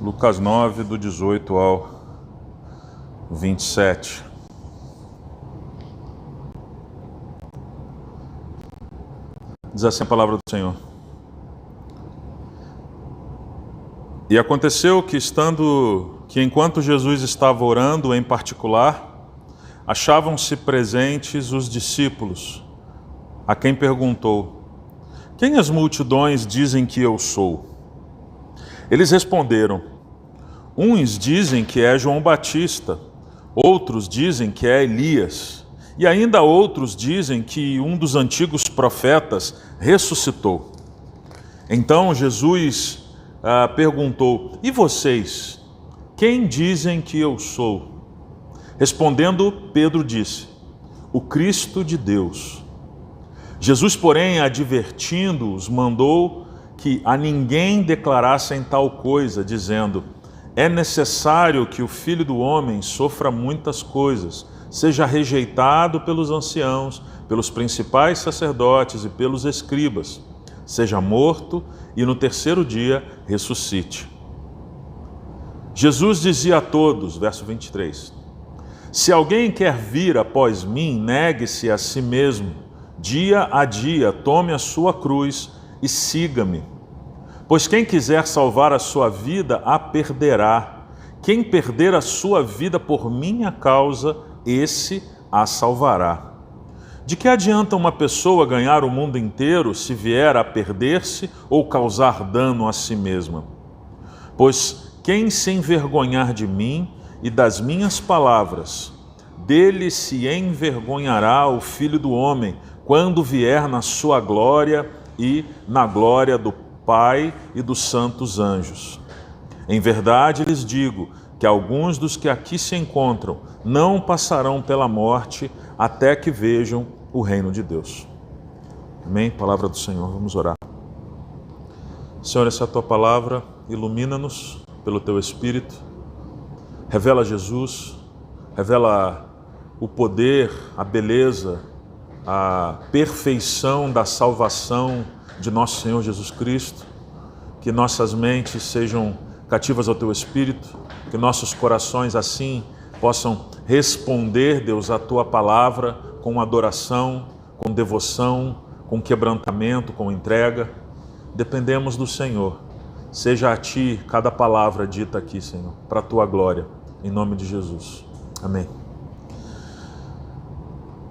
Lucas 9, do 18 ao 27. Diz assim a palavra do Senhor. E aconteceu que enquanto Jesus estava orando em particular, achavam-se presentes os discípulos, a quem perguntou: quem as multidões dizem que eu sou? Eles responderam: uns dizem que é João Batista, outros dizem que é Elias, e ainda outros dizem que um dos antigos profetas ressuscitou. Então Jesus perguntou: e vocês, quem dizem que eu sou? Respondendo, Pedro disse: o Cristo de Deus. Jesus, porém, advertindo-os, mandou que a ninguém declarassem tal coisa, dizendo: é necessário que o Filho do Homem sofra muitas coisas, seja rejeitado pelos anciãos, pelos principais sacerdotes e pelos escribas, seja morto e no terceiro dia ressuscite. Jesus dizia a todos, verso 23, se alguém quer vir após mim, negue-se a si mesmo, dia a dia, tome a sua cruz e siga-me. Pois quem quiser salvar a sua vida, a perderá. Quem perder a sua vida por minha causa, esse a salvará. De que adianta uma pessoa ganhar o mundo inteiro se vier a perder-se ou causar dano a si mesma? Pois quem se envergonhar de mim e das minhas palavras, dele se envergonhará o Filho do Homem, quando vier na sua glória e na glória do Pai e dos santos anjos. Em verdade lhes digo que alguns dos que aqui se encontram não passarão pela morte até que vejam o reino de Deus. Amém? Palavra do Senhor, vamos orar. Senhor, essa é a tua palavra, ilumina-nos pelo teu Espírito, revela Jesus, revela o poder, a beleza, a perfeição da salvação de nosso Senhor Jesus Cristo, que nossas mentes sejam cativas ao teu Espírito, que nossos corações assim possam responder, Deus, a tua palavra com adoração, com devoção, com quebrantamento, com entrega. Dependemos do Senhor. Seja a ti cada palavra dita aqui, Senhor, para a tua glória, em nome de Jesus. Amém.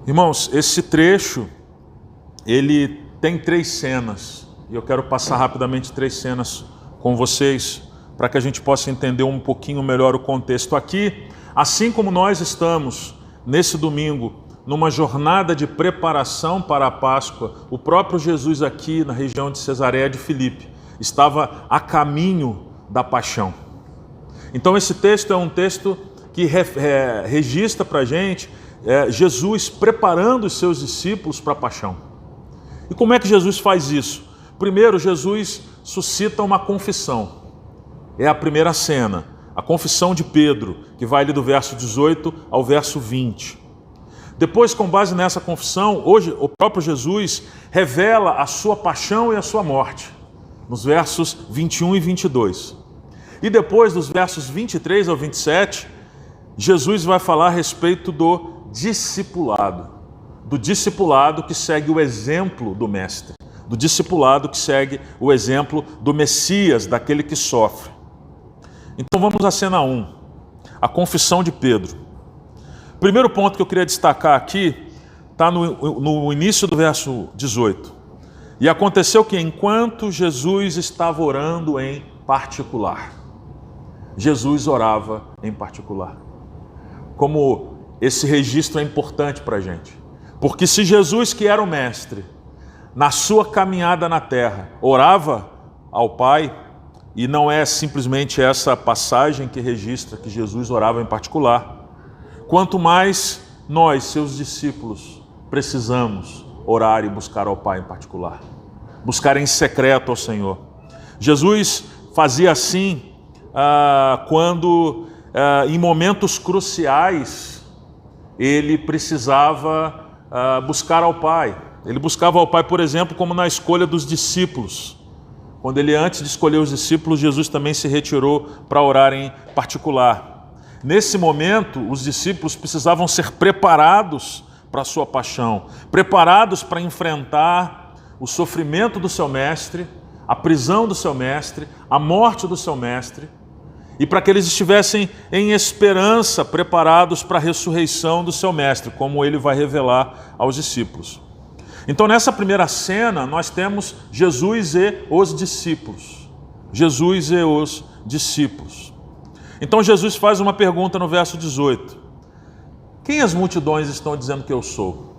Irmãos, esse trecho, ele tem 3 cenas, e eu quero passar rapidamente 3 cenas com vocês, para que a gente possa entender um pouquinho melhor o contexto. Aqui, assim como nós estamos, nesse domingo, numa jornada de preparação para a Páscoa, o próprio Jesus aqui na região de Cesareia de Filipe estava a caminho da paixão. Então esse texto é um texto que registra para a gente Jesus preparando os seus discípulos para a paixão. E como é que Jesus faz isso? Primeiro, Jesus suscita uma confissão. É a primeira cena, a confissão de Pedro, que vai ali do verso 18 ao verso 20. Depois, com base nessa confissão, hoje o próprio Jesus revela a sua paixão e a sua morte, nos versos 21 e 22. E depois, dos versos 23 ao 27, Jesus vai falar a respeito do discipulado que segue o exemplo do Mestre, do discipulado que segue o exemplo do Messias, daquele que sofre. Então vamos à cena 1, a confissão de Pedro. O primeiro ponto que eu queria destacar aqui está no início do verso 18. E aconteceu que enquanto Jesus estava orando em particular, Jesus orava em particular. Como esse registro é importante para a gente. Porque se Jesus, que era o Mestre, na sua caminhada na terra, orava ao Pai, e não é simplesmente essa passagem que registra que Jesus orava em particular, quanto mais nós, seus discípulos, precisamos orar e buscar ao Pai em particular, buscar em secreto ao Senhor. Jesus fazia assim quando, em momentos cruciais, ele precisava buscar ao Pai. Ele buscava ao Pai, por exemplo, como na escolha dos discípulos. Quando ele, antes de escolher os discípulos, Jesus também se retirou para orar em particular. Nesse momento, os discípulos precisavam ser preparados para a sua paixão, preparados para enfrentar o sofrimento do seu mestre, a prisão do seu mestre, a morte do seu mestre, e para que eles estivessem em esperança, preparados para a ressurreição do seu mestre, como ele vai revelar aos discípulos. Então, nessa primeira cena, nós temos Jesus e os discípulos. Jesus e os discípulos. Então, Jesus faz uma pergunta no verso 18. Quem as multidões estão dizendo que eu sou?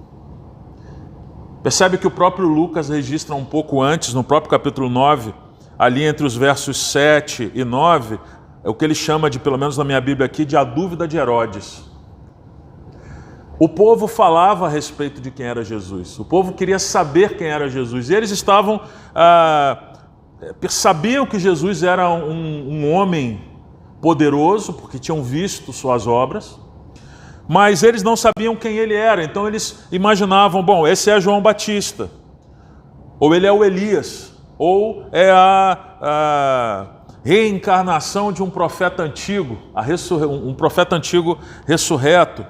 Percebe que o próprio Lucas registra um pouco antes, no próprio capítulo 9, ali entre os versos 7 e 9, é o que ele chama de, pelo menos na minha Bíblia aqui, de a dúvida de Herodes. O povo falava a respeito de quem era Jesus. O povo queria saber quem era Jesus. E eles sabiam que Jesus era um homem poderoso, porque tinham visto suas obras, mas eles não sabiam quem ele era. Então eles imaginavam, bom, esse é João Batista, ou ele é o Elias, ou é a reencarnação de um profeta antigo, um profeta antigo ressurreto.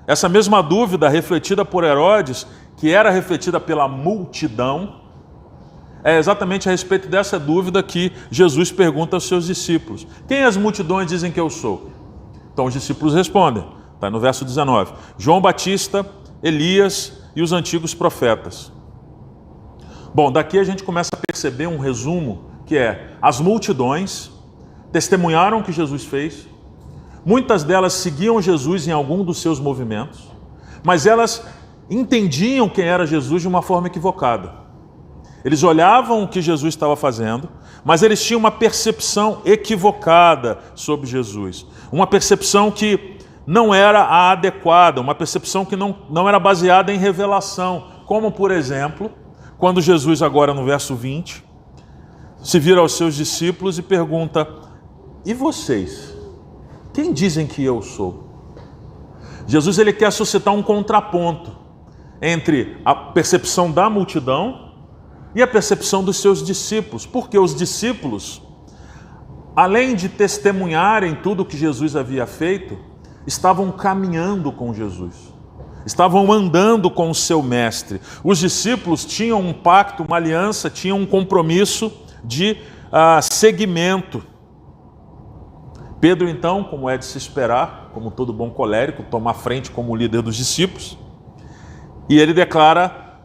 Essa mesma dúvida refletida por Herodes, que era refletida pela multidão, é exatamente a respeito dessa dúvida que Jesus pergunta aos seus discípulos. Quem as multidões dizem que eu sou? Então os discípulos respondem, está no verso 19, João Batista, Elias e os antigos profetas. Bom, daqui a gente começa a perceber um resumo, que é, as multidões testemunharam o que Jesus fez, muitas delas seguiam Jesus em algum dos seus movimentos, mas elas entendiam quem era Jesus de uma forma equivocada. Eles olhavam o que Jesus estava fazendo, mas eles tinham uma percepção equivocada sobre Jesus. Uma percepção que não era a adequada, uma percepção que não era baseada em revelação. Como, por exemplo, quando Jesus, agora no verso 20, se vira aos seus discípulos e pergunta, e vocês? Quem dizem que eu sou? Jesus ele quer suscitar um contraponto entre a percepção da multidão e a percepção dos seus discípulos. Porque os discípulos, além de testemunharem tudo o que Jesus havia feito, estavam caminhando com Jesus. Estavam andando com o seu mestre. Os discípulos tinham um pacto, uma aliança, tinham um compromisso de seguimento. Pedro, então, como é de se esperar, como todo bom colérico, toma a frente como líder dos discípulos, e ele declara,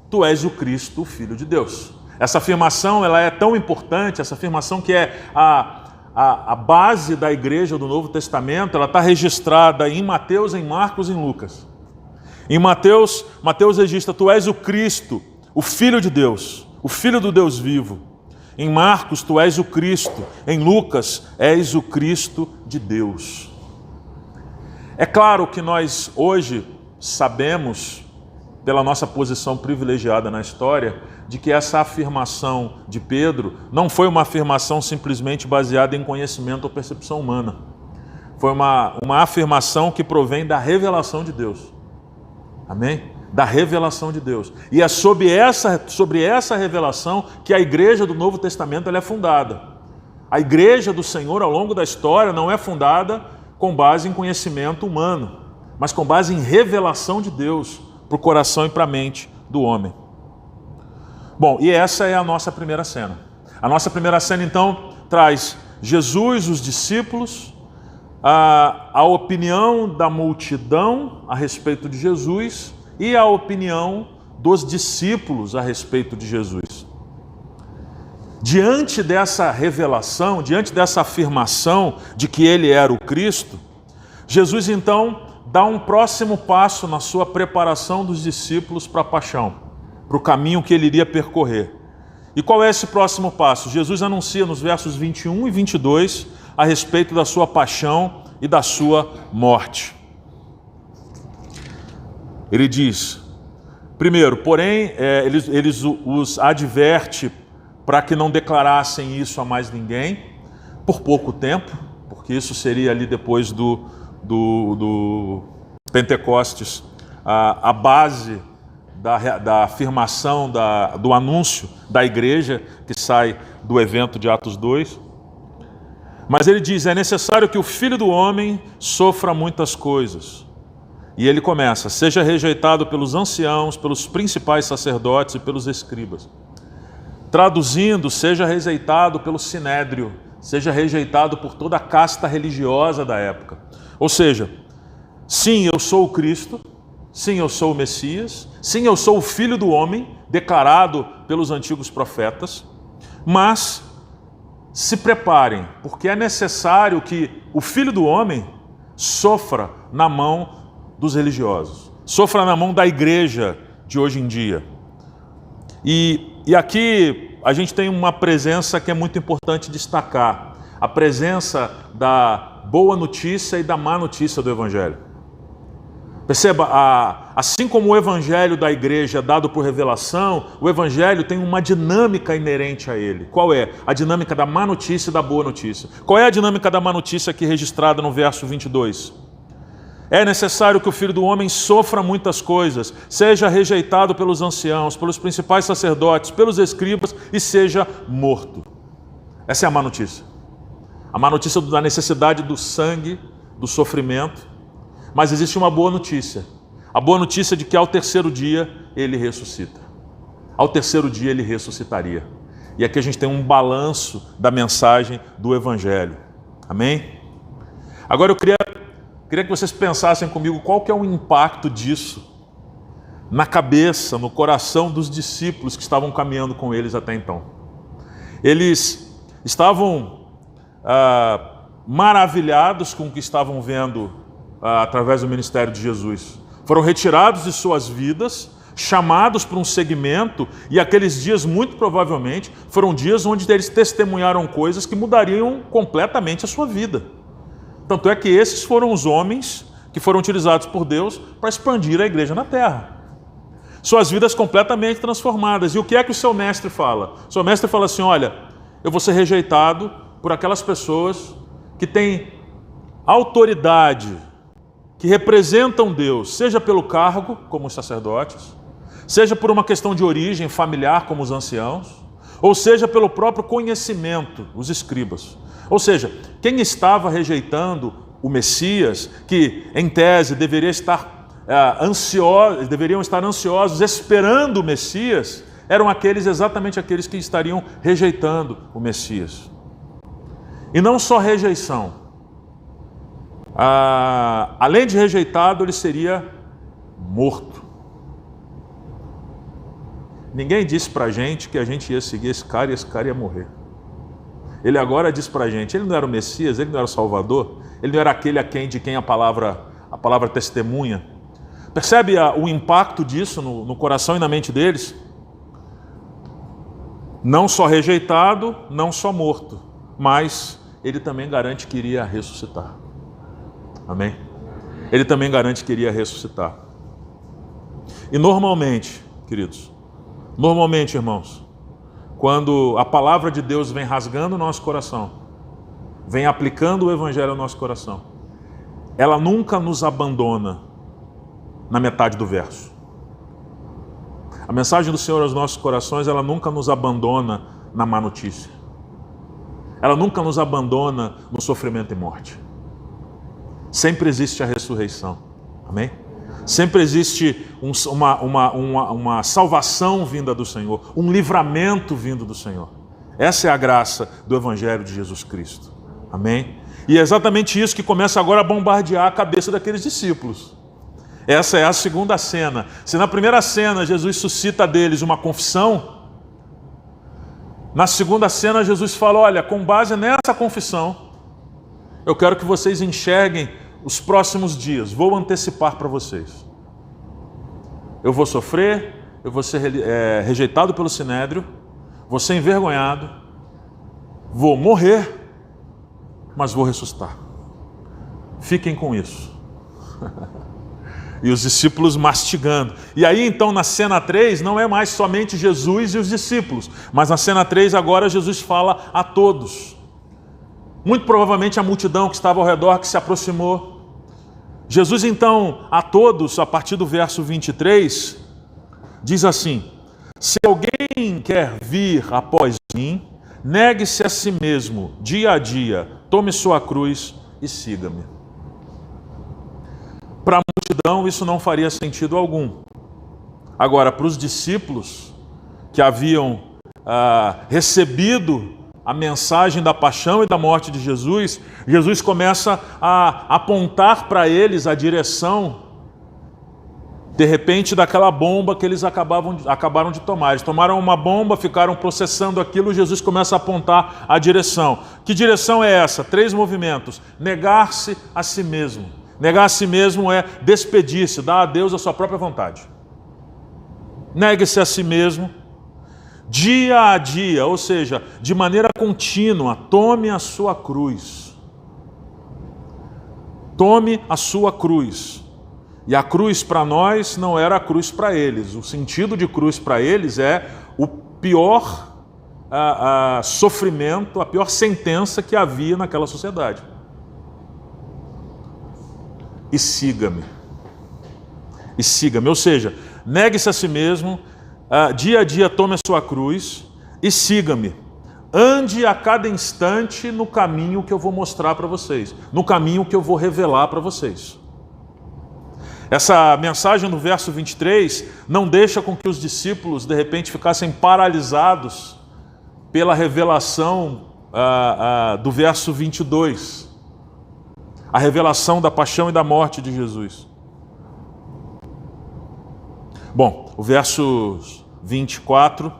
tu és o Cristo, o Filho de Deus. Essa afirmação ela é tão importante, essa afirmação que é a base da igreja do Novo Testamento, ela está registrada em Mateus, em Marcos e em Lucas. Em Mateus registra, tu és o Cristo, o Filho de Deus, o Filho do Deus vivo. Em Marcos, tu és o Cristo. Em Lucas, és o Cristo de Deus. É claro que nós hoje sabemos, pela nossa posição privilegiada na história, de que essa afirmação de Pedro não foi uma afirmação simplesmente baseada em conhecimento ou percepção humana. Foi uma afirmação que provém da revelação de Deus. Amém? Da revelação de Deus. E é sobre essa revelação que a igreja do Novo Testamento ela é fundada. A igreja do Senhor ao longo da história não é fundada com base em conhecimento humano, mas com base em revelação de Deus para o coração e para a mente do homem. Bom, e essa é a nossa primeira cena. A nossa primeira cena então traz Jesus, os discípulos, a opinião da multidão a respeito de Jesus e a opinião dos discípulos a respeito de Jesus. Diante dessa revelação, diante dessa afirmação de que ele era o Cristo, Jesus então dá um próximo passo na sua preparação dos discípulos para a paixão, para o caminho que ele iria percorrer. E qual é esse próximo passo? Jesus anuncia nos versos 21 e 22 a respeito da sua paixão e da sua morte. Ele diz, primeiro, porém, eles os adverte para que não declarassem isso a mais ninguém, por pouco tempo, porque isso seria ali depois do Pentecostes, a base da afirmação, do anúncio da igreja, que sai do evento de Atos 2. Mas ele diz, é necessário que o Filho do Homem sofra muitas coisas. E ele começa, seja rejeitado pelos anciãos, pelos principais sacerdotes e pelos escribas. Traduzindo, seja rejeitado pelo sinédrio, seja rejeitado por toda a casta religiosa da época. Ou seja, sim, eu sou o Cristo, sim, eu sou o Messias, sim, eu sou o Filho do Homem, declarado pelos antigos profetas, mas se preparem, porque é necessário que o Filho do Homem sofra na mão dos religiosos, sofra na mão da igreja de hoje em dia. E aqui a gente tem uma presença que é muito importante destacar, a presença da boa notícia e da má notícia do Evangelho. Perceba, assim como o Evangelho da igreja é dado por revelação, o Evangelho tem uma dinâmica inerente a ele. Qual é? A dinâmica da má notícia e da boa notícia. Qual é a dinâmica da má notícia aqui registrada no verso 22? É necessário que o Filho do Homem sofra muitas coisas, seja rejeitado pelos anciãos, pelos principais sacerdotes, pelos escribas e seja morto. Essa é a má notícia. A má notícia da necessidade do sangue, do sofrimento. Mas existe uma boa notícia. A boa notícia de que ao terceiro dia ele ressuscita. Ao terceiro dia ele ressuscitaria. E aqui a gente tem um balanço da mensagem do Evangelho. Amém? Agora eu queria que vocês pensassem comigo qual que é o impacto disso na cabeça, no coração dos discípulos que estavam caminhando com eles até então. Eles estavam maravilhados com o que estavam vendo através do ministério de Jesus. Foram retirados de suas vidas, chamados para um segmento, e aqueles dias, muito provavelmente, foram dias onde eles testemunharam coisas que mudariam completamente a sua vida. Tanto é que esses foram os homens que foram utilizados por Deus para expandir a igreja na terra. Suas vidas completamente transformadas. E o que é que o seu mestre fala? O seu mestre fala assim, olha, eu vou ser rejeitado por aquelas pessoas que têm autoridade, que representam Deus, seja pelo cargo, como os sacerdotes, seja por uma questão de origem familiar, como os anciãos, ou seja pelo próprio conhecimento, os escribas. Ou seja, quem estava rejeitando o Messias, que em tese deveriam estar ansiosos, esperando o Messias, eram exatamente aqueles que estariam rejeitando o Messias. E não só rejeição. Além de rejeitado, ele seria morto. Ninguém disse pra gente que a gente ia seguir esse cara e esse cara ia morrer. Ele agora diz pra gente, ele não era o Messias, ele não era o Salvador, ele não era aquele de quem a palavra testemunha. Percebe o impacto disso no coração e na mente deles? Não só rejeitado, não só morto, mas ele também garante que iria ressuscitar. Amém? Ele também garante que iria ressuscitar. E normalmente, queridos, irmãos, quando a palavra de Deus vem rasgando o nosso coração, vem aplicando o Evangelho ao nosso coração, ela nunca nos abandona na metade do verso. A mensagem do Senhor aos nossos corações, ela nunca nos abandona na má notícia. Ela nunca nos abandona no sofrimento e morte. Sempre existe a ressurreição. Amém? Sempre existe uma salvação vinda do Senhor, um livramento vindo do Senhor. Essa é a graça do Evangelho de Jesus Cristo. Amém? E é exatamente isso que começa agora a bombardear a cabeça daqueles discípulos. Essa é a segunda cena. Se na primeira cena Jesus suscita deles uma confissão, na segunda cena Jesus fala, olha, com base nessa confissão, eu quero que vocês enxerguem os próximos dias, vou antecipar para vocês. Eu vou sofrer, eu vou ser rejeitado pelo sinédrio, vou ser envergonhado, vou morrer, mas vou ressuscitar. Fiquem com isso. E os discípulos mastigando. E aí então na cena 3 não é mais somente Jesus e os discípulos, mas na cena 3 agora Jesus fala a todos. Muito provavelmente a multidão que estava ao redor, que se aproximou. Jesus então, a todos, a partir do verso 23, diz assim: se alguém quer vir após mim, negue-se a si mesmo, dia a dia, tome sua cruz e siga-me. Para a multidão isso não faria sentido algum. Agora, para os discípulos que haviam recebido a mensagem da paixão e da morte de Jesus, Jesus começa a apontar para eles a direção, de repente, daquela bomba que eles acabaram de tomar. Eles tomaram uma bomba, ficaram processando aquilo, Jesus começa a apontar a direção. Que direção é essa? 3 movimentos. Negar-se a si mesmo. Negar a si mesmo é despedir-se, dar a Deus a sua própria vontade. Negue-se a si mesmo, dia a dia, ou seja, de maneira contínua, tome a sua cruz. Tome a sua cruz. E a cruz para nós não era a cruz para eles. O sentido de cruz para eles é o pior sofrimento, a pior sentença que havia naquela sociedade. E siga-me. E siga-me, ou seja, negue-se a si mesmo, dia a dia tome a sua cruz e siga-me. Ande a cada instante no caminho que eu vou mostrar para vocês, no caminho que eu vou revelar para vocês. Essa mensagem no verso 23 não deixa com que os discípulos de repente ficassem paralisados pela revelação do verso 22. A revelação da paixão e da morte de Jesus. Bom, o verso 24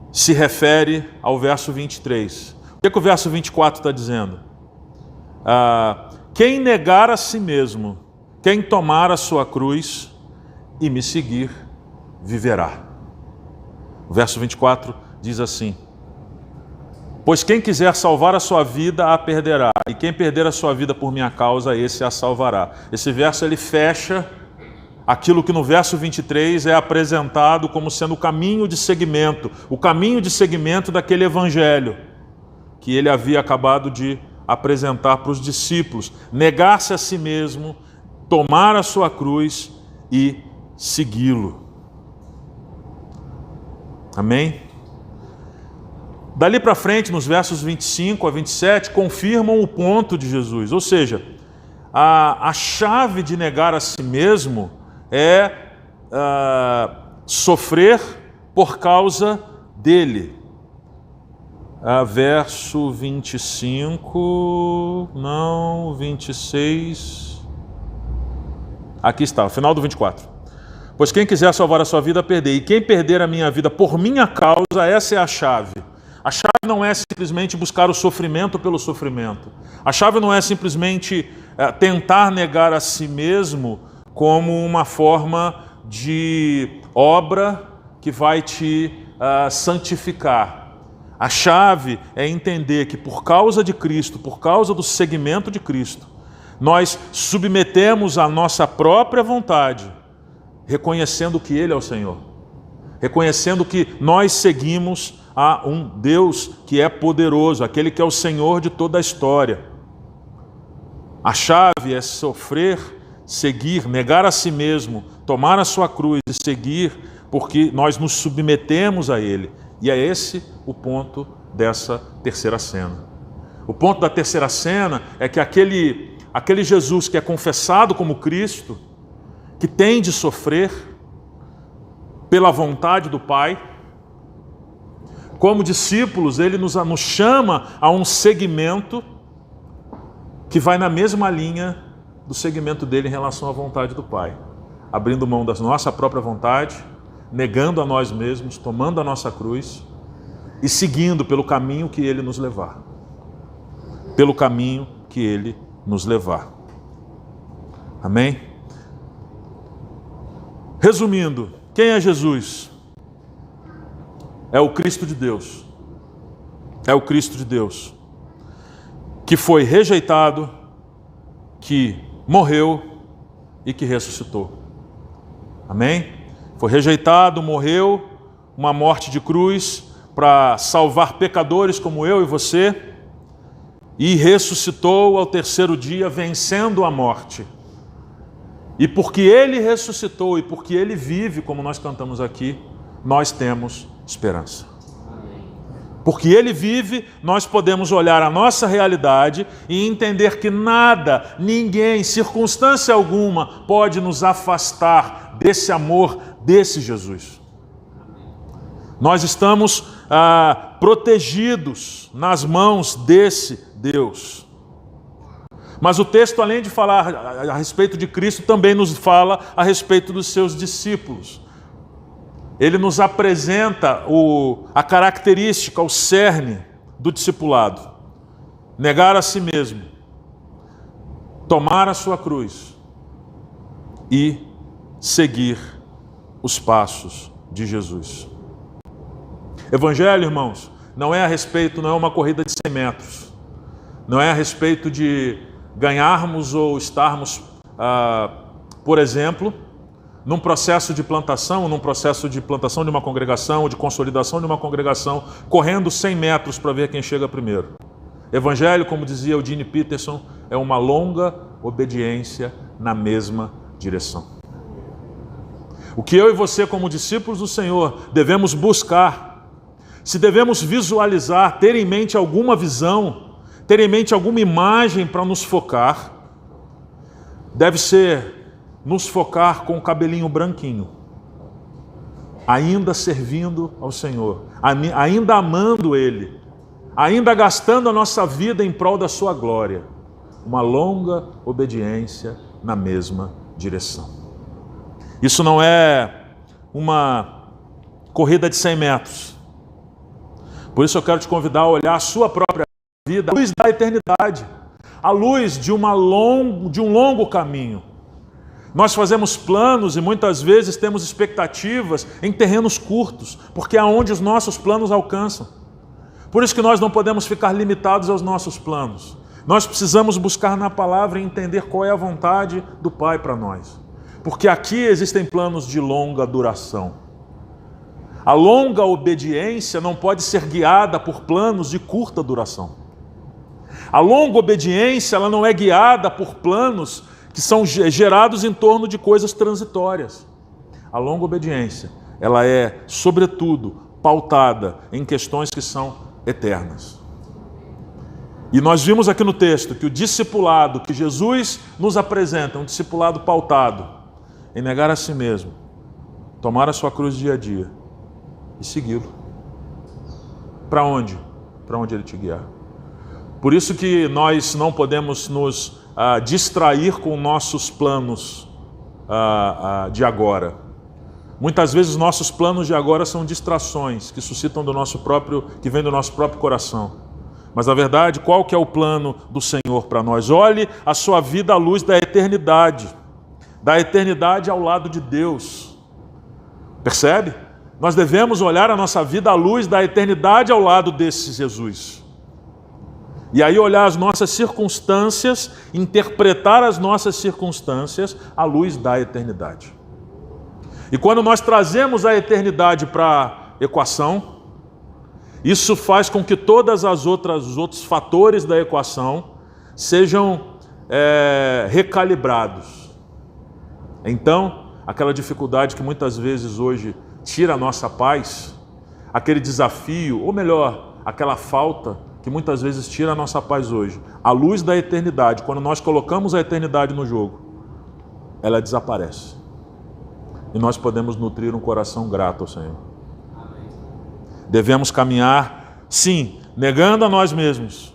se refere ao verso 23. O que o verso 24 está dizendo? Quem negar a si mesmo, quem tomar a sua cruz e me seguir, viverá. O verso 24 diz assim: pois quem quiser salvar a sua vida, a perderá. E quem perder a sua vida por minha causa, esse a salvará. Esse verso ele fecha aquilo que no verso 23 é apresentado como sendo o caminho de seguimento. O caminho de seguimento daquele evangelho que ele havia acabado de apresentar para os discípulos. Negar-se a si mesmo, tomar a sua cruz e segui-lo. Amém? Dali para frente, nos versos 25 a 27, confirmam o ponto de Jesus. Ou seja, a chave de negar a si mesmo é sofrer por causa dele. Verso 25, não, 26... Aqui está, o final do 24. Pois quem quiser salvar a sua vida, perder. E quem perder a minha vida por minha causa, essa é a chave. A chave não é simplesmente buscar o sofrimento pelo sofrimento. A chave não é simplesmente tentar negar a si mesmo como uma forma de obra que vai te santificar. A chave é entender que por causa de Cristo, por causa do seguimento de Cristo, nós submetemos a nossa própria vontade, reconhecendo que Ele é o Senhor, reconhecendo que nós seguimos a um Deus que é poderoso, aquele que é o Senhor de toda a história. A chave é sofrer, seguir, negar a si mesmo, tomar a sua cruz e seguir, porque nós nos submetemos a Ele. E é esse o ponto dessa terceira cena. O ponto da terceira cena é que aquele Jesus que é confessado como Cristo, que tem de sofrer pela vontade do Pai, como discípulos, ele nos chama a um seguimento que vai na mesma linha do seguimento dele em relação à vontade do Pai, abrindo mão da nossa própria vontade, negando a nós mesmos, tomando a nossa cruz e seguindo pelo caminho que ele nos levar. Pelo caminho que ele nos levar. Amém? Resumindo, quem é Jesus? É o Cristo de Deus. É o Cristo de Deus. Que foi rejeitado, que morreu e que ressuscitou. Amém? Foi rejeitado, morreu, uma morte de cruz para salvar pecadores como eu e você, e ressuscitou ao terceiro dia, vencendo a morte. E porque Ele ressuscitou e porque Ele vive, como nós cantamos aqui, nós temos esperança. Porque Ele vive, nós podemos olhar a nossa realidade e entender que nada, ninguém, circunstância alguma pode nos afastar desse amor, desse Jesus. Nós estamos protegidos nas mãos desse Deus. Mas o texto, além de falar a respeito de Cristo, também nos fala a respeito dos seus discípulos. Ele nos apresenta a característica, o cerne do discipulado. Negar a si mesmo, tomar a sua cruz e seguir os passos de Jesus. Evangelho, irmãos, não é uma corrida de 100 metros. Não é a respeito de ganharmos ou estarmos, por exemplo, num processo de plantação de uma congregação, de consolidação de uma congregação, correndo 100 metros para ver quem chega primeiro. Evangelho, como dizia Eugene Peterson, é uma longa obediência na mesma direção. O que eu e você, como discípulos do Senhor, devemos buscar, se devemos visualizar, ter em mente alguma visão, ter em mente alguma imagem para nos focar, deve ser nos focar com o cabelinho branquinho, ainda servindo ao Senhor, ainda amando Ele, ainda gastando a nossa vida em prol da sua glória. Uma longa obediência na mesma direção. Isso não é uma corrida de 100 metros. Por isso eu quero te convidar a olhar a sua própria vida, a luz da eternidade, a luz de um longo caminho. Nós fazemos planos e muitas vezes temos expectativas em terrenos curtos, porque é onde os nossos planos alcançam. Por isso que nós não podemos ficar limitados aos nossos planos. Nós precisamos buscar na palavra e entender qual é a vontade do Pai para nós. Porque aqui existem planos de longa duração. A longa obediência não pode ser guiada por planos de curta duração. A longa obediência, ela não é guiada por planos que são gerados em torno de coisas transitórias. A longa obediência, ela é, sobretudo, pautada em questões que são eternas. E nós vimos aqui no texto que o discipulado que Jesus nos apresenta, um discipulado pautado em negar a si mesmo, tomar a sua cruz dia a dia e segui-lo. Para onde? Para onde Ele te guiar. Por isso que nós não podemos nos distrair com nossos planos de agora. Muitas vezes nossos planos de agora são distrações que que vêm do nosso próprio coração. Mas na verdade, qual que é o plano do Senhor para nós? Olhe a sua vida à luz da eternidade ao lado de Deus. Percebe? Nós devemos olhar a nossa vida à luz da eternidade ao lado desse Jesus. E aí olhar as nossas circunstâncias, interpretar as nossas circunstâncias à luz da eternidade. E quando nós trazemos a eternidade para a equação, isso faz com que todas os outros fatores da equação sejam recalibrados. Então, aquela dificuldade que muitas vezes hoje tira a nossa paz, aquele desafio, ou melhor, aquela falta que muitas vezes tira a nossa paz hoje, a luz da eternidade, quando nós colocamos a eternidade no jogo, ela desaparece. E nós podemos nutrir um coração grato ao Senhor. Devemos caminhar, sim, negando a nós mesmos,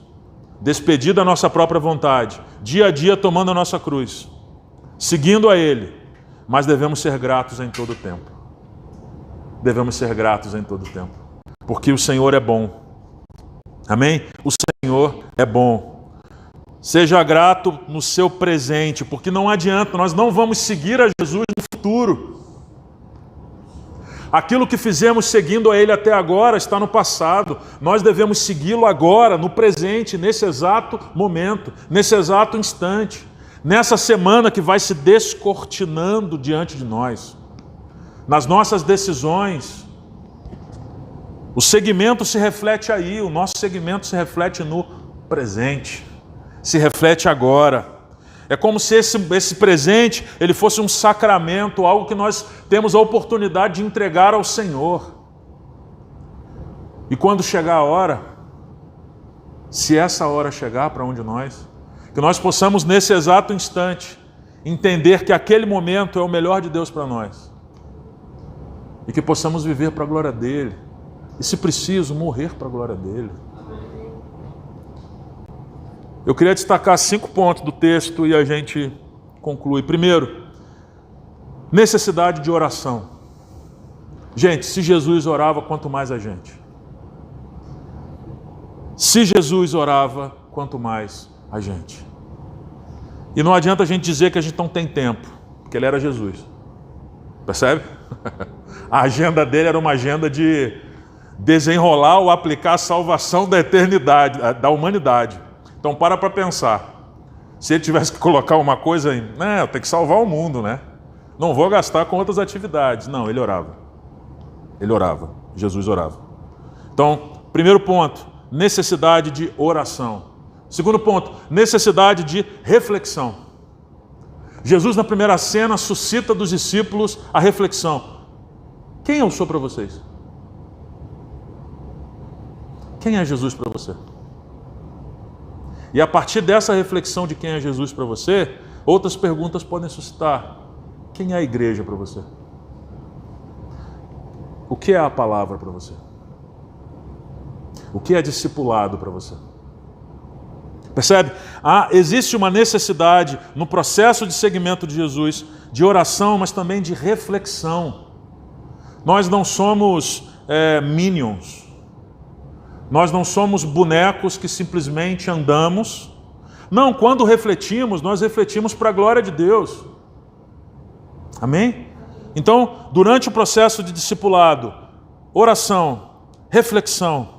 despedindo a nossa própria vontade, dia a dia tomando a nossa cruz, seguindo a Ele, mas devemos ser gratos em todo o tempo. Devemos ser gratos em todo o tempo, porque o Senhor é bom. Amém? O Senhor é bom. Seja grato no seu presente, porque não adianta, nós não vamos seguir a Jesus no futuro. Aquilo que fizemos seguindo a Ele até agora está no passado. Nós devemos segui-lo agora, no presente, nesse exato momento, nesse exato instante, nessa semana que vai se descortinando diante de nós. Nas nossas decisões, o segmento se reflete aí, o nosso segmento se reflete no presente, se reflete agora. É como se esse presente ele fosse um sacramento, algo que nós temos a oportunidade de entregar ao Senhor. E quando chegar a hora, se essa hora chegar para um de nós, que nós possamos nesse exato instante entender que aquele momento é o melhor de Deus para nós. E que possamos viver para a glória dele. E se preciso, morrer para a glória dele. Eu queria destacar 5 pontos do texto e a gente conclui. Primeiro, necessidade de oração. Gente, se Jesus orava, quanto mais a gente. Se Jesus orava, quanto mais a gente. E não adianta a gente dizer que a gente não tem tempo, porque ele era Jesus. Percebe? A agenda dele era uma agenda de desenrolar ou aplicar a salvação da eternidade, da humanidade. Então para pensar. Se ele tivesse que colocar uma coisa em, eu tenho que salvar o mundo, né? Não vou gastar com outras atividades. Não, ele orava. Ele orava. Jesus orava. Então, primeiro ponto, necessidade de oração. Segundo ponto, necessidade de reflexão. Jesus na primeira cena suscita dos discípulos a reflexão. Quem eu sou para vocês? Quem é Jesus para você? E a partir dessa reflexão de quem é Jesus para você, outras perguntas podem suscitar. Quem é a igreja para você? O que é a palavra para você? O que é discipulado para você? Percebe? Existe uma necessidade no processo de seguimento de Jesus, de oração, mas também de reflexão. Nós não somos minions. Nós não somos bonecos que simplesmente andamos. Não, quando refletimos, nós refletimos para a glória de Deus. Amém? Então, durante o processo de discipulado, oração, reflexão,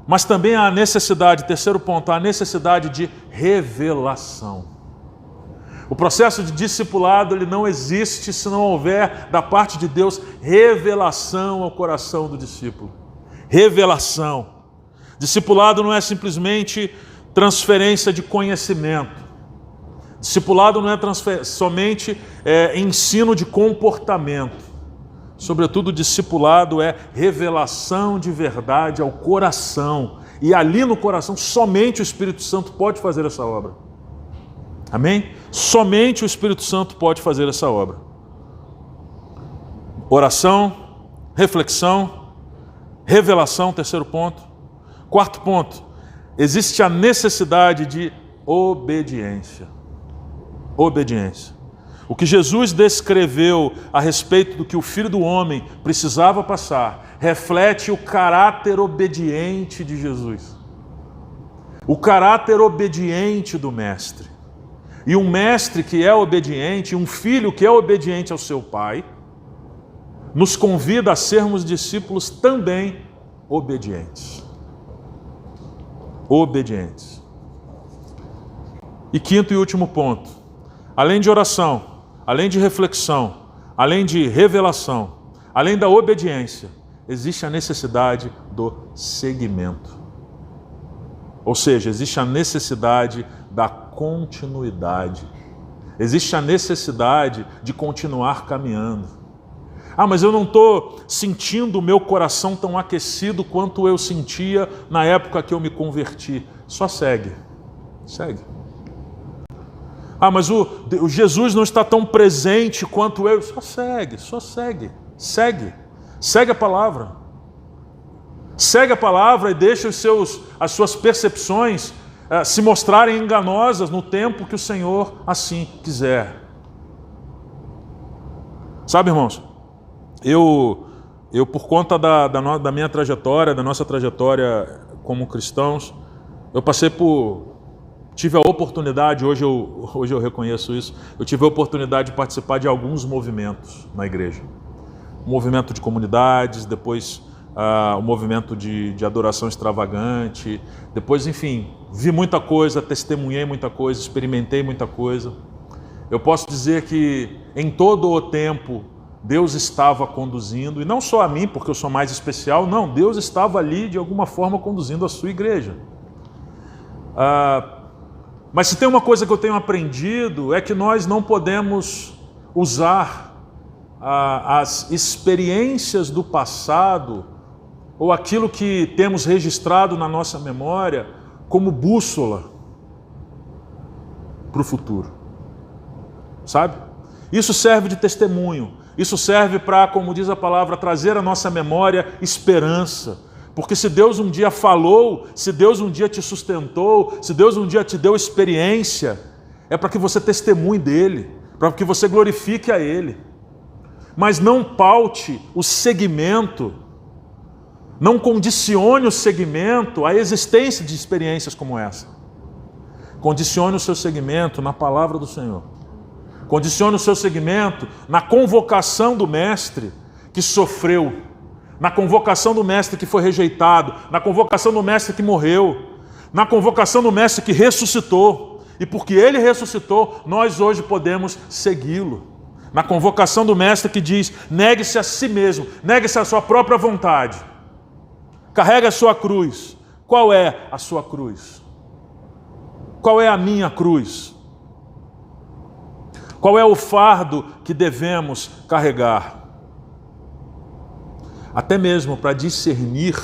mas também há a necessidade, terceiro ponto, a necessidade de revelação. O processo de discipulado ele não existe se não houver da parte de Deus revelação ao coração do discípulo. Revelação. Discipulado não é simplesmente transferência de conhecimento. Discipulado não é somente ensino de comportamento. Sobretudo, discipulado é revelação de verdade ao coração. E ali no coração, somente o Espírito Santo pode fazer essa obra. Amém? Somente o Espírito Santo pode fazer essa obra. Oração, reflexão, revelação, terceiro ponto. Quarto ponto, existe a necessidade de obediência. Obediência. O que Jesus descreveu a respeito do que o Filho do Homem precisava passar, reflete o caráter obediente de Jesus. O caráter obediente do Mestre. E um mestre que é obediente, um filho que é obediente ao seu pai, nos convida a sermos discípulos também obedientes. Obedientes. E quinto e último ponto, além de oração, além de reflexão, além de revelação, além da obediência, existe a necessidade do seguimento. Ou seja, existe a necessidade da continuidade. Existe a necessidade de continuar caminhando. Mas eu não estou sentindo o meu coração tão aquecido quanto eu sentia na época que eu me converti. Só segue. Segue. Mas o Jesus não está tão presente quanto eu. Só segue, só segue. Segue. Segue a palavra. Segue a palavra e deixa as suas percepções se mostrarem enganosas no tempo que o Senhor assim quiser. Sabe, irmãos, eu por conta da minha trajetória, da nossa trajetória como cristãos, tive a oportunidade, hoje eu reconheço isso, eu tive a oportunidade de participar de alguns movimentos na igreja. O movimento de comunidades, depois o movimento de adoração extravagante, depois, enfim, vi muita coisa, testemunhei muita coisa, experimentei muita coisa. Eu posso dizer que em todo o tempo Deus estava conduzindo, e não só a mim, porque eu sou mais especial, não, Deus estava ali de alguma forma conduzindo a sua igreja. Mas se tem uma coisa que eu tenho aprendido, é que nós não podemos usar as experiências do passado ou aquilo que temos registrado na nossa memória como bússola para o futuro. Sabe? Isso serve de testemunho. Isso serve para, como diz a palavra, trazer à nossa memória esperança. Porque se Deus um dia falou, se Deus um dia te sustentou, se Deus um dia te deu experiência, é para que você testemunhe dele, para que você glorifique a ele. Mas não paute o segmento, não condicione o segmento à existência de experiências como essa. Condicione o seu segmento na palavra do Senhor. Condicione o seu segmento na convocação do mestre que sofreu, na convocação do mestre que foi rejeitado, na convocação do mestre que morreu, na convocação do mestre que ressuscitou. E porque ele ressuscitou, nós hoje podemos segui-lo. Na convocação do mestre que diz: negue-se a si mesmo, negue-se a sua própria vontade. Carregue a sua cruz. Qual é a sua cruz? Qual é a minha cruz? Qual é o fardo que devemos carregar? Até mesmo para discernir,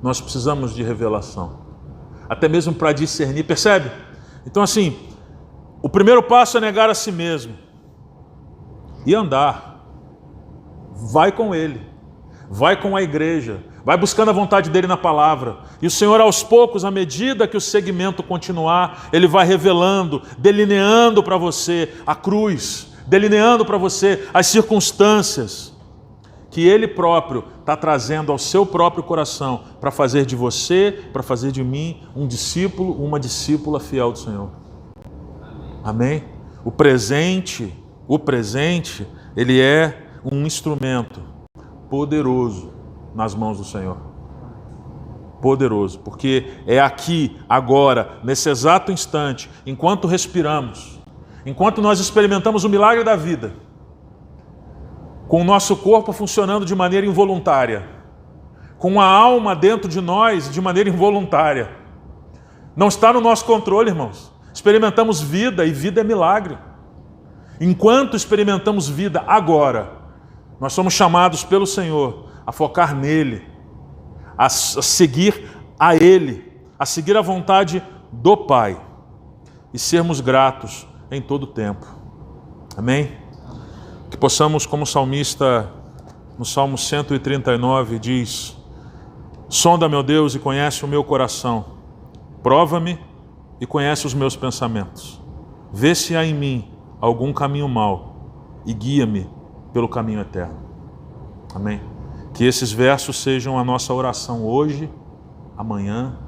nós precisamos de revelação. Até mesmo para discernir, percebe? Então assim, o primeiro passo é negar a si mesmo e andar. Vai com ele, vai com a igreja, vai buscando a vontade dele na palavra. E o Senhor, aos poucos, à medida que o segmento continuar, ele vai revelando, delineando para você a cruz, delineando para você as circunstâncias que ele próprio está trazendo ao seu próprio coração para fazer de você, para fazer de mim um discípulo, uma discípula fiel do Senhor. Amém? O presente, ele é um instrumento poderoso nas mãos do Senhor. Poderoso, porque é aqui, agora, nesse exato instante, enquanto respiramos, enquanto nós experimentamos o milagre da vida, com o nosso corpo funcionando de maneira involuntária, com a alma dentro de nós de maneira involuntária. Não está no nosso controle, irmãos. Experimentamos vida, e vida é milagre. Enquanto experimentamos vida agora, nós somos chamados pelo Senhor a focar nele, a seguir a ele, a seguir a vontade do Pai e sermos gratos em todo o tempo. Amém? Que possamos, como o salmista, no Salmo 139, diz: sonda, meu Deus, e conhece o meu coração. Prova-me e conhece os meus pensamentos. Vê se há em mim algum caminho mau e guia-me pelo caminho eterno. Amém? Que esses versos sejam a nossa oração hoje, amanhã,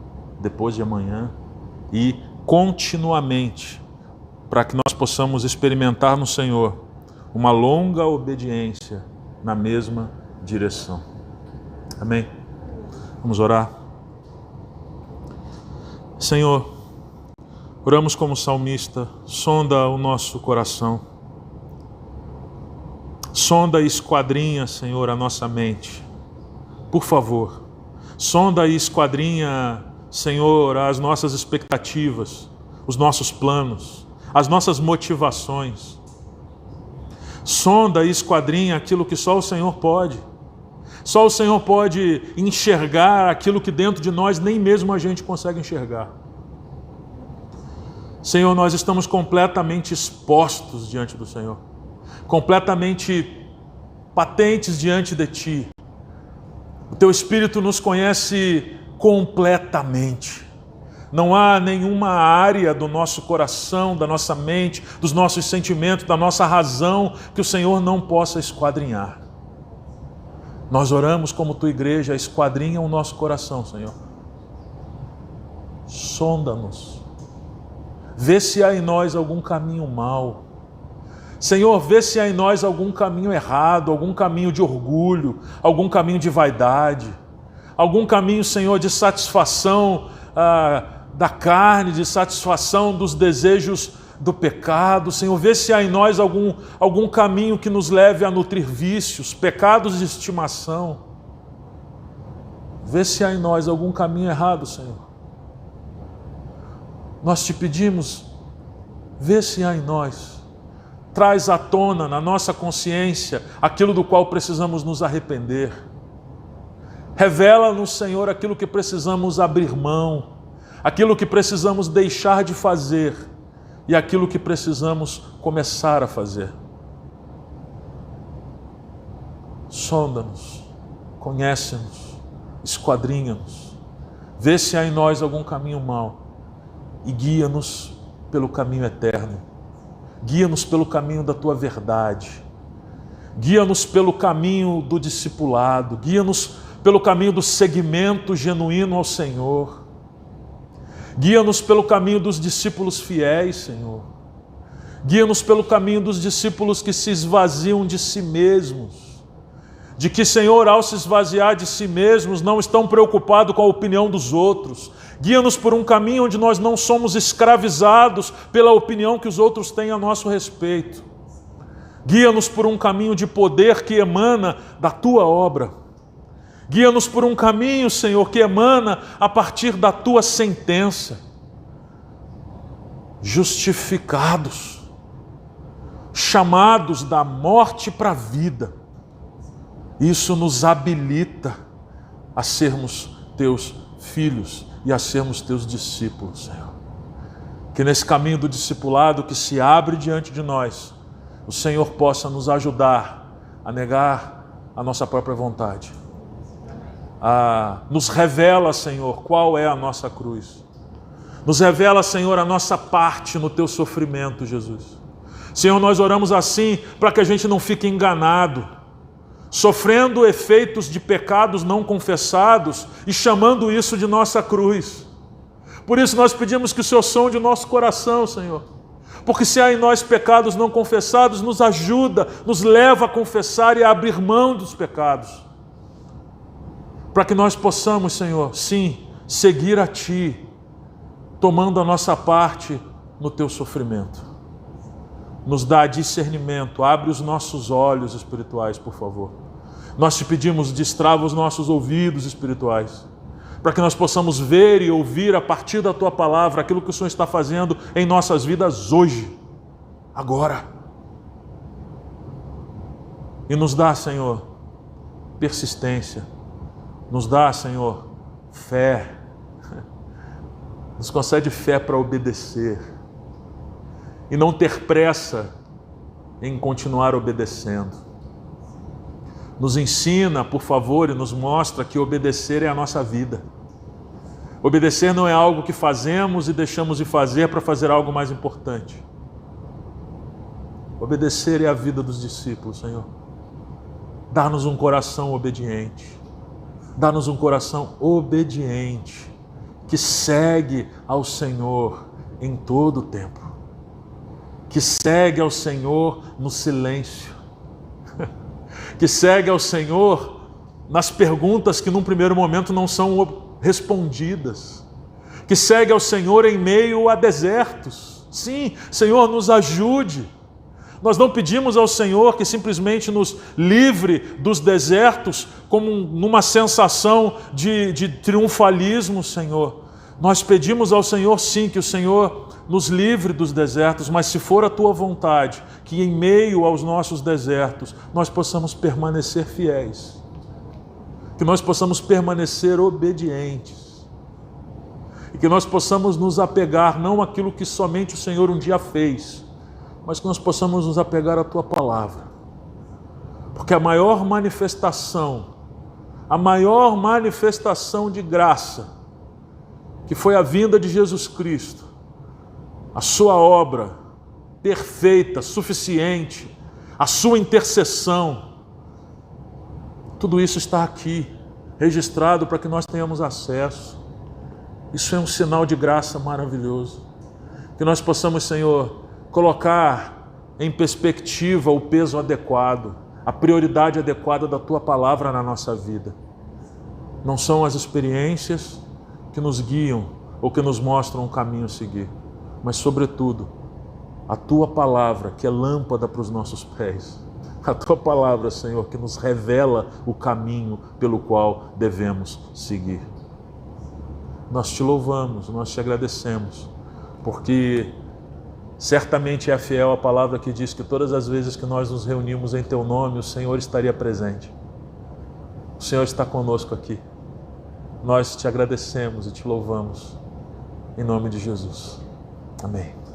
depois de amanhã e continuamente, para que nós possamos experimentar no Senhor uma longa obediência na mesma direção. Amém? Vamos orar. Senhor, oramos como salmista, sonda o nosso coração. Sonda e esquadrinha, Senhor, a nossa mente. Por favor, sonda e esquadrinha, Senhor, as nossas expectativas, os nossos planos, as nossas motivações. Sonda e esquadrinha aquilo que só o Senhor pode. Só o Senhor pode enxergar aquilo que dentro de nós nem mesmo a gente consegue enxergar. Senhor, nós estamos completamente expostos diante do Senhor, completamente patentes diante de Ti. O Teu Espírito nos conhece completamente. Não há nenhuma área do nosso coração, da nossa mente, dos nossos sentimentos, da nossa razão que o Senhor não possa esquadrinhar. Nós oramos como Tua igreja, esquadrinha o nosso coração, Senhor. Sonda-nos. Vê se há em nós algum caminho mau. Senhor, vê se há em nós algum caminho errado, algum caminho de orgulho, algum caminho de vaidade, algum caminho, Senhor, de satisfação da carne, de satisfação dos desejos do pecado. Senhor, vê se há em nós algum caminho que nos leve a nutrir vícios, pecados de estimação. Vê se há em nós algum caminho errado, Senhor. Nós te pedimos, vê se há em nós, traz à tona na nossa consciência aquilo do qual precisamos nos arrepender. Revela-nos, Senhor, aquilo que precisamos abrir mão, aquilo que precisamos deixar de fazer e aquilo que precisamos começar a fazer. Sonda-nos, conhece-nos, esquadrinha-nos, vê se há em nós algum caminho mau e guia-nos pelo caminho eterno. Guia-nos pelo caminho da Tua verdade. Guia-nos pelo caminho do discipulado. Guia-nos pelo caminho do seguimento genuíno ao Senhor. Guia-nos pelo caminho dos discípulos fiéis, Senhor. Guia-nos pelo caminho dos discípulos que se esvaziam de si mesmos. De que, Senhor, ao se esvaziar de si mesmos, não estão preocupados com a opinião dos outros. Guia-nos por um caminho onde nós não somos escravizados pela opinião que os outros têm a nosso respeito. Guia-nos por um caminho de poder que emana da Tua obra. Guia-nos por um caminho, Senhor, que emana a partir da Tua sentença. Justificados, chamados da morte para a vida. Isso nos habilita a sermos Teus filhos e a sermos Teus discípulos, Senhor. Que nesse caminho do discipulado que se abre diante de nós, o Senhor possa nos ajudar a negar a nossa própria vontade. Nos revela, Senhor, qual é a nossa cruz. Nos revela, Senhor, a nossa parte no Teu sofrimento, Jesus. Senhor, nós oramos assim para que a gente não fique enganado, sofrendo efeitos de pecados não confessados e chamando isso de nossa cruz. Por isso nós pedimos que o Senhor sonde o nosso coração, Senhor. Porque se há em nós pecados não confessados, nos ajuda, nos leva a confessar e a abrir mão dos pecados. Para que nós possamos, Senhor, sim, seguir a Ti, tomando a nossa parte no Teu sofrimento. Nos dá discernimento, abre os nossos olhos espirituais, por favor. Nós te pedimos, destrava os nossos ouvidos espirituais, para que nós possamos ver e ouvir a partir da Tua palavra aquilo que o Senhor está fazendo em nossas vidas hoje, agora. E nos dá, Senhor, persistência, nos dá, Senhor, fé, nos concede fé para obedecer e não ter pressa em continuar obedecendo. Nos ensina, por favor, e nos mostra que obedecer é a nossa vida. Obedecer não é algo que fazemos e deixamos de fazer para fazer algo mais importante. Obedecer é a vida dos discípulos, Senhor. Dá-nos um coração obediente. Dá-nos um coração obediente, que segue ao Senhor em todo o tempo. Que segue ao Senhor no silêncio, que segue ao Senhor nas perguntas que num primeiro momento não são respondidas, que segue ao Senhor em meio a desertos. Sim, Senhor, nos ajude. Nós não pedimos ao Senhor que simplesmente nos livre dos desertos como numa sensação de triunfalismo, Senhor. Nós pedimos ao Senhor, sim, que o Senhor nos livre dos desertos, mas se for a Tua vontade, que em meio aos nossos desertos nós possamos permanecer fiéis, que nós possamos permanecer obedientes e que nós possamos nos apegar não àquilo que somente o Senhor um dia fez, mas que nós possamos nos apegar à Tua palavra, porque a maior manifestação de graça, que foi a vinda de Jesus Cristo, a Sua obra perfeita, suficiente, a Sua intercessão, tudo isso está aqui, registrado para que nós tenhamos acesso. Isso é um sinal de graça maravilhoso. Que nós possamos, Senhor, colocar em perspectiva o peso adequado, a prioridade adequada da Tua palavra na nossa vida. Não são as experiências que nos guiam ou que nos mostram um caminho a seguir, mas, sobretudo, a Tua palavra, que é lâmpada para os nossos pés. A Tua palavra, Senhor, que nos revela o caminho pelo qual devemos seguir. Nós Te louvamos, nós Te agradecemos, porque certamente é fiel a palavra que diz que todas as vezes que nós nos reunimos em Teu nome, o Senhor estaria presente. O Senhor está conosco aqui. Nós te agradecemos e te louvamos, em nome de Jesus. Amém.